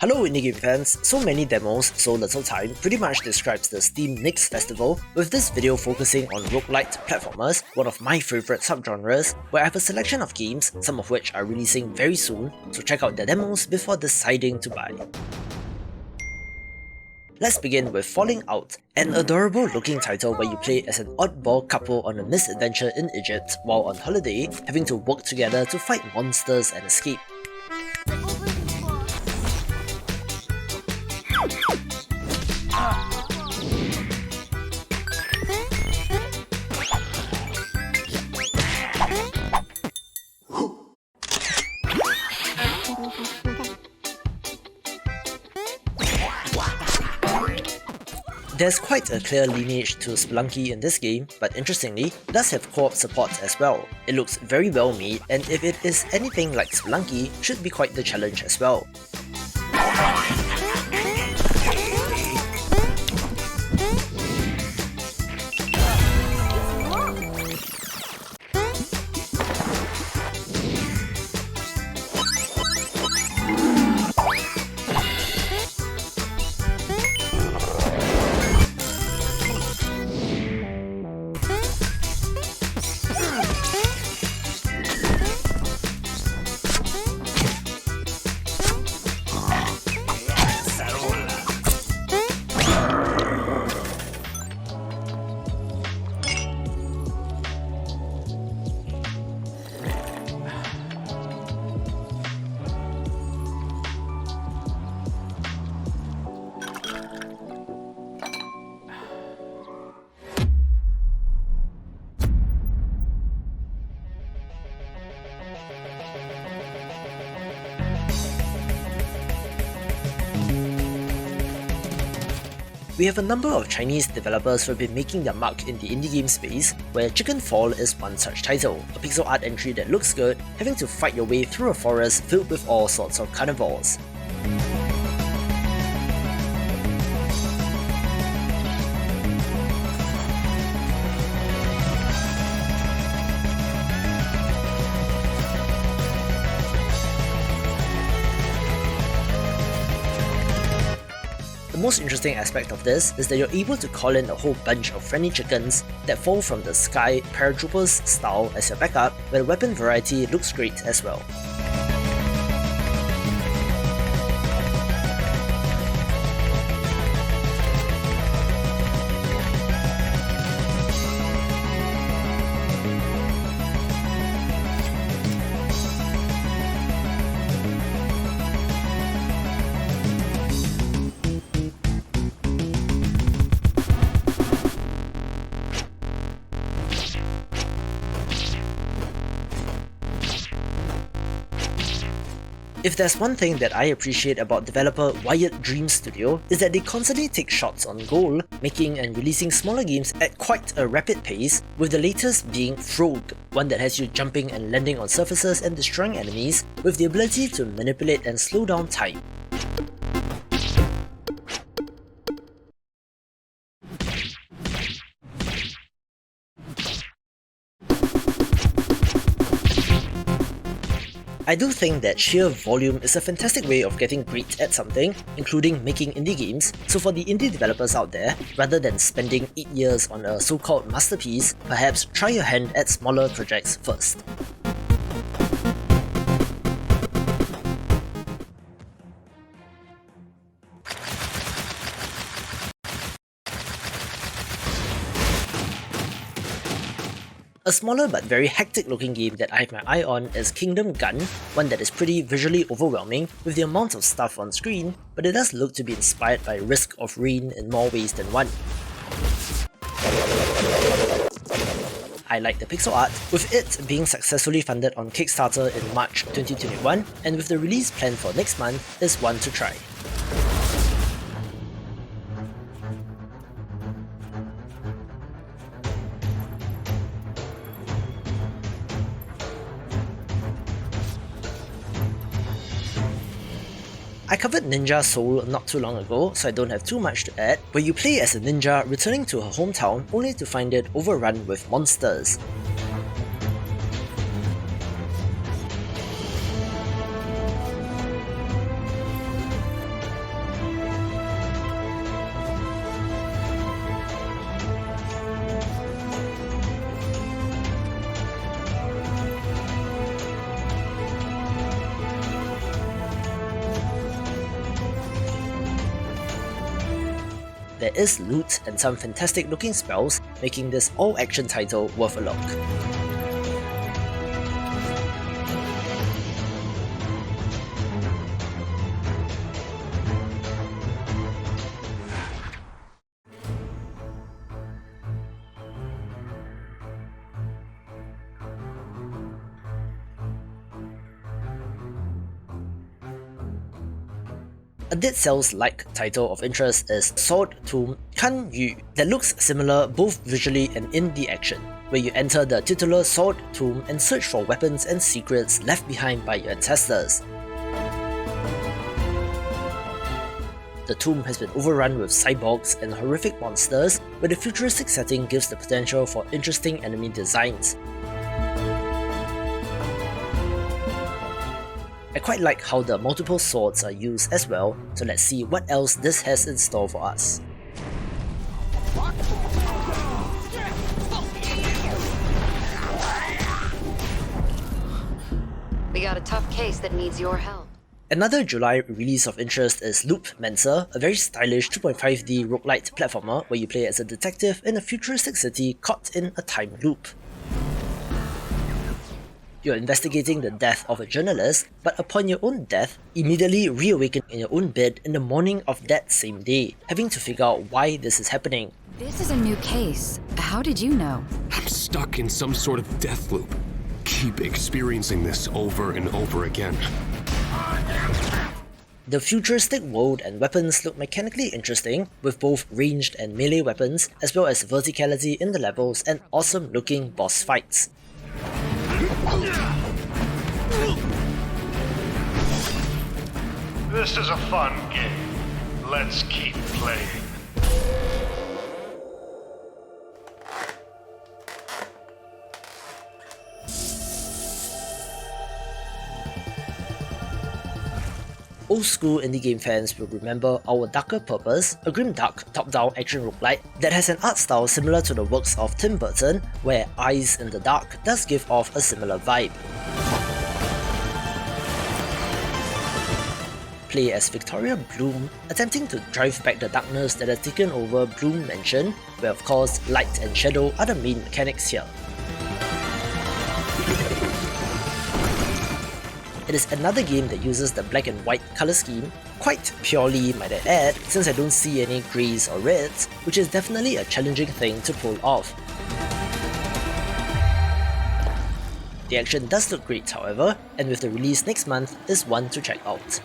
Hello indie game fans, so many demos, so little time pretty much describes the Steam Next Festival, with this video focusing on roguelite platformers, one of my favourite subgenres, where I have a selection of games, some of which are releasing very soon, so check out their demos before deciding to buy. Let's begin with Falling Out, an adorable looking title where you play as an oddball couple on a misadventure in Egypt while on holiday, having to work together to fight monsters and escape. There's quite a clear lineage to Spelunky in this game, but interestingly, it does have co-op support as well. It looks very well made, and if it is anything like Spelunky, should be quite the challenge as well. We have a number of Chinese developers who have been making their mark in the indie game space, where Chicken Fall is one such title, a pixel art entry that looks good, having to fight your way through a forest filled with all sorts of carnivores. The most interesting aspect of this is that you're able to call in a whole bunch of friendly chickens that fall from the sky paratroopers style as your backup, where the weapon variety looks great as well. If there's one thing that I appreciate about developer Wyatt Dream Studio, is that they constantly take shots on goal, making and releasing smaller games at quite a rapid pace, with the latest being FROGUE, one that has you jumping and landing on surfaces and destroying enemies, with the ability to manipulate and slow down time. I do think that sheer volume is a fantastic way of getting great at something, including making indie games, so for the indie developers out there, rather than spending 8 years on a so-called masterpiece, perhaps try your hand at smaller projects first. A smaller but very hectic looking game that I have my eye on is Kingdom Gun, one that is pretty visually overwhelming with the amount of stuff on screen, but it does look to be inspired by Risk of Rain in more ways than one. I like the pixel art, with it being successfully funded on Kickstarter in March 2021, and with the release planned for next month, is one to try. I covered Ninja Soul not too long ago, so I don't have too much to add, where you play as a ninja returning to her hometown only to find it overrun with monsters. there is loot and some fantastic looking spells, making this all-action title worth a look. A Dead Cells-like title of interest is Sword Tomb Kan Yu that looks similar both visually and in the action, where you enter the titular sword tomb and search for weapons and secrets left behind by your ancestors. The tomb has been overrun with cyborgs and horrific monsters, but the futuristic setting gives the potential for interesting enemy designs. I quite like how the multiple swords are used as well, so let's see what else this has in store for us. We got a tough case that needs your help. Another July release of interest is Loopmancer, a very stylish 2.5D roguelite platformer where you play as a detective in a futuristic city caught in a time loop. You're investigating the death of a journalist, but upon your own death, immediately reawaken in your own bed in the morning of that same day, having to figure out why this is happening. This is a new case. How did you know? I'm stuck in some sort of death loop. Keep experiencing this over and over again. The futuristic world and weapons look mechanically interesting, with both ranged and melee weapons, as well as verticality in the levels and awesome looking boss fights. This is a fun game. Let's keep playing. Old school indie game fans will remember Our Darker Purpose, a grimdark top-down action roguelite that has an art style similar to the works of Tim Burton, where Eyes in the Dark does give off a similar vibe. Play as Victoria Bloom, attempting to drive back the darkness that has taken over Bloom Mansion, where of course light and shadow are the main mechanics here. It is another game that uses the black and white colour scheme, quite purely might I add, since I don't see any greys or reds, which is definitely a challenging thing to pull off. The action does look great however, and with the release next month is one to check out.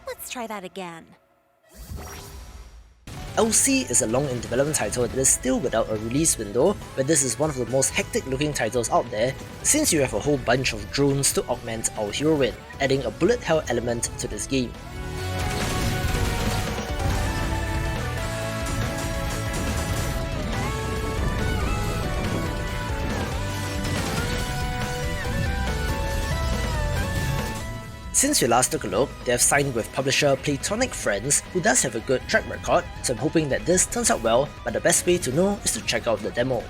Let's try that again. LC is a long in development title that is still without a release window, but this is one of the most hectic looking titles out there, since you have a whole bunch of drones to augment our heroine, adding a bullet hell element to this game. Since we last took a look, they have signed with publisher Platonic Friends, who does have a good track record, so I'm hoping that this turns out well, but the best way to know is to check out the demo.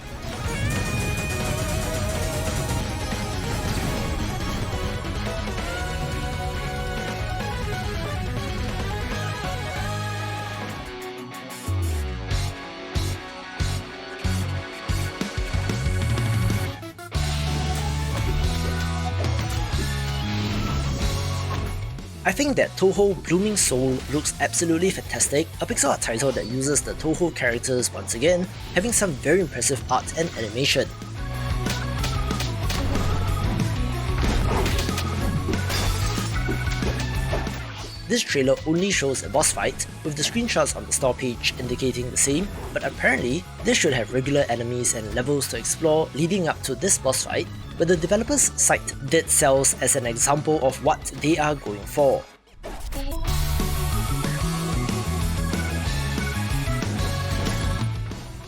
I think that Touhou Blooming Soul looks absolutely fantastic, a pixel art title that uses the Touhou characters once again, having some very impressive art and animation. This trailer only shows a boss fight, with the screenshots on the store page indicating the same, but apparently this should have regular enemies and levels to explore leading up to this boss fight, where the developers cite Dead Cells as an example of what they are going for.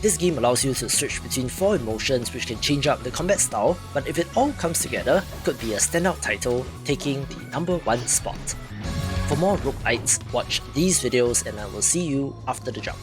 This game allows you to switch between 4 emotions which can change up the combat style, but if it all comes together, it could be a standout title taking the #1 spot. For more Rogue-lites, watch these videos and I will see you after the jump.